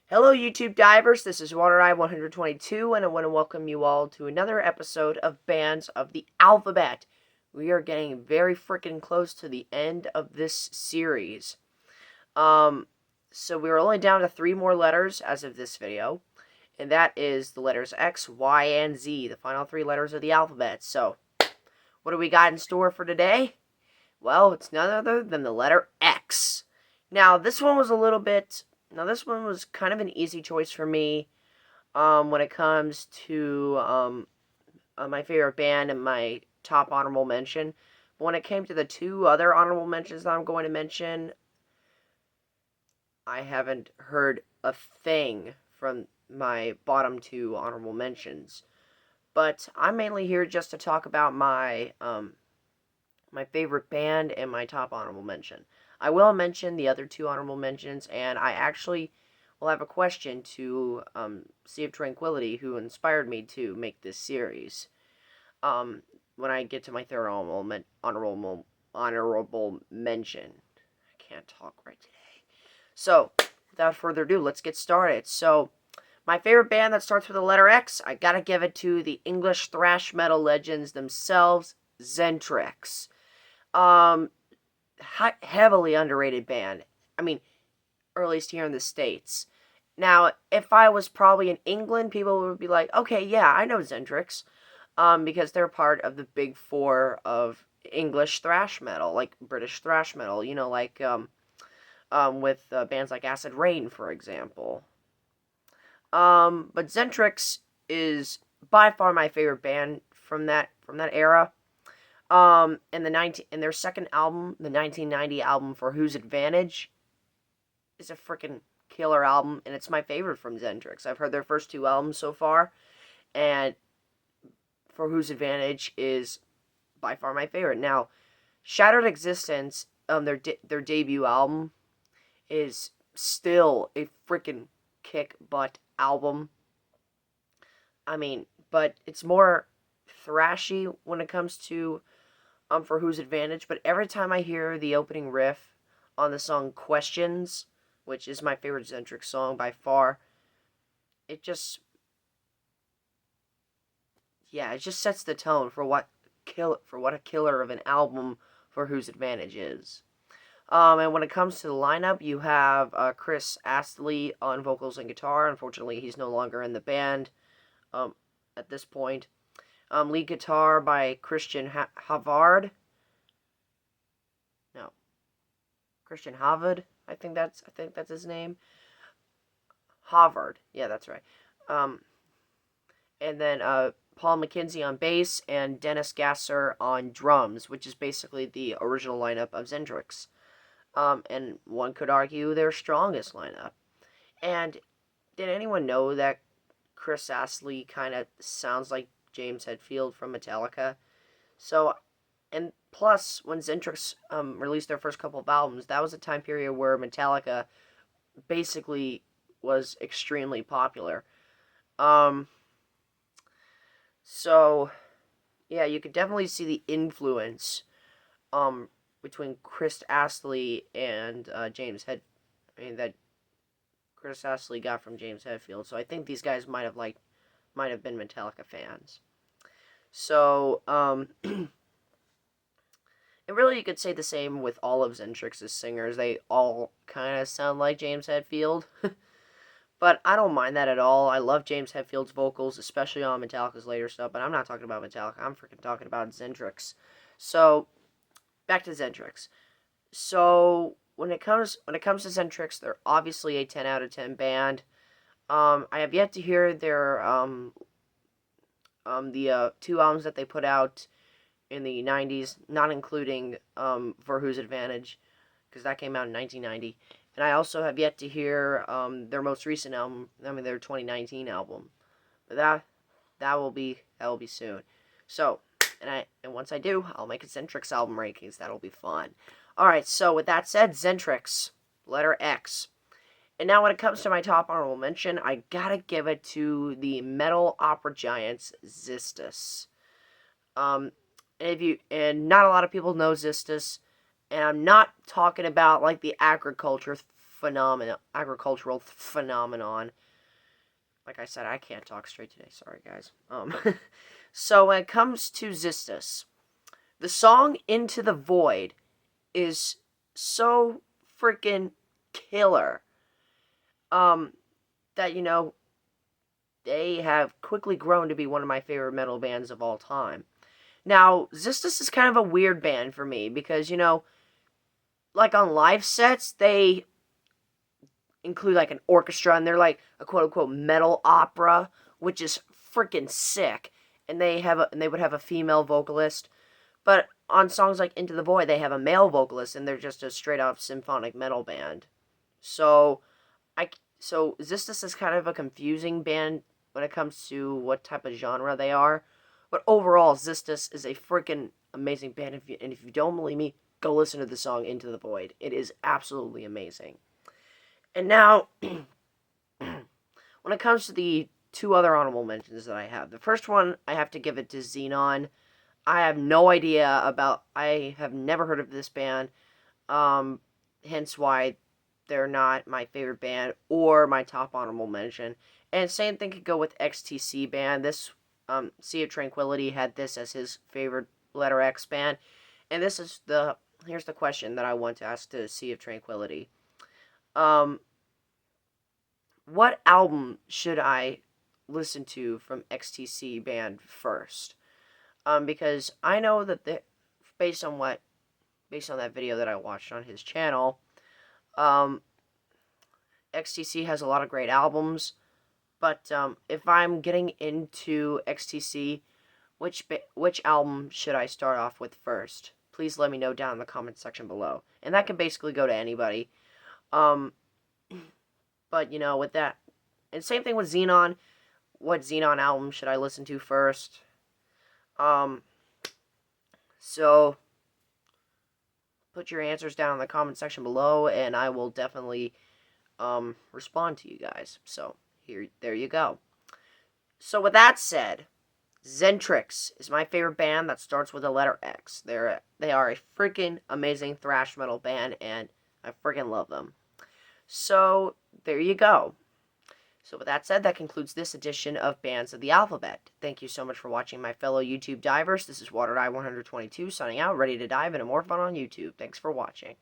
Hello, YouTube divers. This is WaterEye122, and I want to welcome you all to another episode of Bands of the Alphabet. We are getting very freaking close to the end of this series. So we're only down to 3 more letters as of this video, and that is the letters X, Y, and Z, the final 3 letters of the alphabet. So, what do we got in store for today? Well, it's none other than the letter X. Now, this one was kind of an easy choice for me when it comes to my favorite band and my top honorable mention. But when it came to the 2 other honorable mentions that I'm going to mention, I haven't heard a thing from my bottom 2 honorable mentions. But I'm mainly here just to talk about my favorite band and my top honorable mention. I will mention the other 2 honorable mentions, and I actually will have a question to Sea of Tranquility, who inspired me to make this series. When I get to my third honorable mention. I can't talk right today. So, without further ado, let's get started. So, my favorite band that starts with the letter X, I gotta give it to the English thrash metal legends themselves, Xentrix. Heavily underrated band. I mean, or at least here in the States. Now, if I was probably in England, people would be like, okay, yeah, I know Xentrix, because they're part of the big 4 of English thrash metal, like British thrash metal, with bands like Acid Rain, for example. But Xentrix is by far my favorite band from that era. In their second album, the 1990 album For Whose Advantage, is a freaking killer album, and it's my favorite from Xentrix. I've heard their first 2 albums so far, and For Whose Advantage is by far my favorite. Now, Shattered Existence, their debut album, is still a freaking kick butt album. I mean, but it's more thrashy when it comes to For Whose Advantage, but every time I hear the opening riff on the song Questions, which is my favorite Xentrix song by far, it just sets the tone for what a killer of an album For Whose Advantage is. And when it comes to the lineup, you have Chris Astley on vocals and guitar. Unfortunately, he's no longer in the band at this point. Lead guitar by Christian Havard. No, Christian Havard. I think that's his name. Havard. Yeah, that's right. And then Paul McKenzie on bass and Dennis Gasser on drums, which is basically the original lineup of Xentrix. And one could argue their strongest lineup. And did anyone know that Chris Astley kind of sounds like James Hetfield from Metallica? So, and plus, when Xentrix released their first couple of albums, that was a time period where Metallica basically was extremely popular. So, yeah, you could definitely see the influence between Chris Astley and that Chris Astley got from James Hetfield. So I think these guys might have been Metallica fans. So, and really you could say the same with all of Xentrix's singers. They all kind of sound like James Hetfield. But I don't mind that at all. I love James Hetfield's vocals, especially on Metallica's later stuff. But I'm not talking about Metallica. I'm freaking talking about Xentrix. So, back to Xentrix. So, when it comes to Xentrix, they're obviously a 10 out of 10 band. I have yet to hear their the 2 albums that they put out in the 90s, not including For Whose Advantage, because that came out in 1990. And I also have yet to hear their most recent album, their 2019 album. But that will be soon. So, and once I do, I'll make a Xentrix album rankings. That'll be fun. Alright, so with that said, Xentrix, letter X. And now when it comes to my top honorable mention, I gotta give it to the metal opera giants, Xistus. And not a lot of people know Xistus, and I'm not talking about like the agriculture phenomenon. Like I said, I can't talk straight today. Sorry, guys. So when it comes to Xistus, the song "Into the Void" is so freaking killer. That they have quickly grown to be one of my favorite metal bands of all time. Now, Xistus is kind of a weird band for me because, like on live sets, they include like an orchestra and they're like a quote unquote metal opera, which is freaking sick. And they would have a female vocalist. But on songs like Into the Void, they have a male vocalist and they're just a straight up symphonic metal band. So Xistus is kind of a confusing band when it comes to what type of genre they are. But overall, Xistus is a freaking amazing band. And if you don't believe me, go listen to the song Into the Void. It is absolutely amazing. And now, when it comes to the two other honorable mentions that I have, the first one, I have to give it to Xenon. I have no idea I have never heard of this band, hence why they're not my favorite band or my top honorable mention. And same thing could go with XTC band. This, Sea of Tranquility had this as his favorite letter X band. And here's the question that I want to ask to Sea of Tranquility. What album should I listen to from XTC band first? Because I know that based on that video that I watched on his channel, XTC has a lot of great albums. But if I'm getting into XTC, which album should I start off with first? Please let me know down in the comment section below. And that can basically go to anybody. But, with that. And same thing with Xenon. What Xenon album should I listen to first? So, put your answers down in the comment section below, and I will definitely, respond to you guys. So, there you go. So, with that said, Xentrix is my favorite band that starts with the letter X. They are a freaking amazing thrash metal band, and I freaking love them. So, there you go. So with that said, that concludes this edition of Bands of the Alphabet. Thank you so much for watching, my fellow YouTube divers. This is WaterEye122 signing out, ready to dive into more fun on YouTube. Thanks for watching.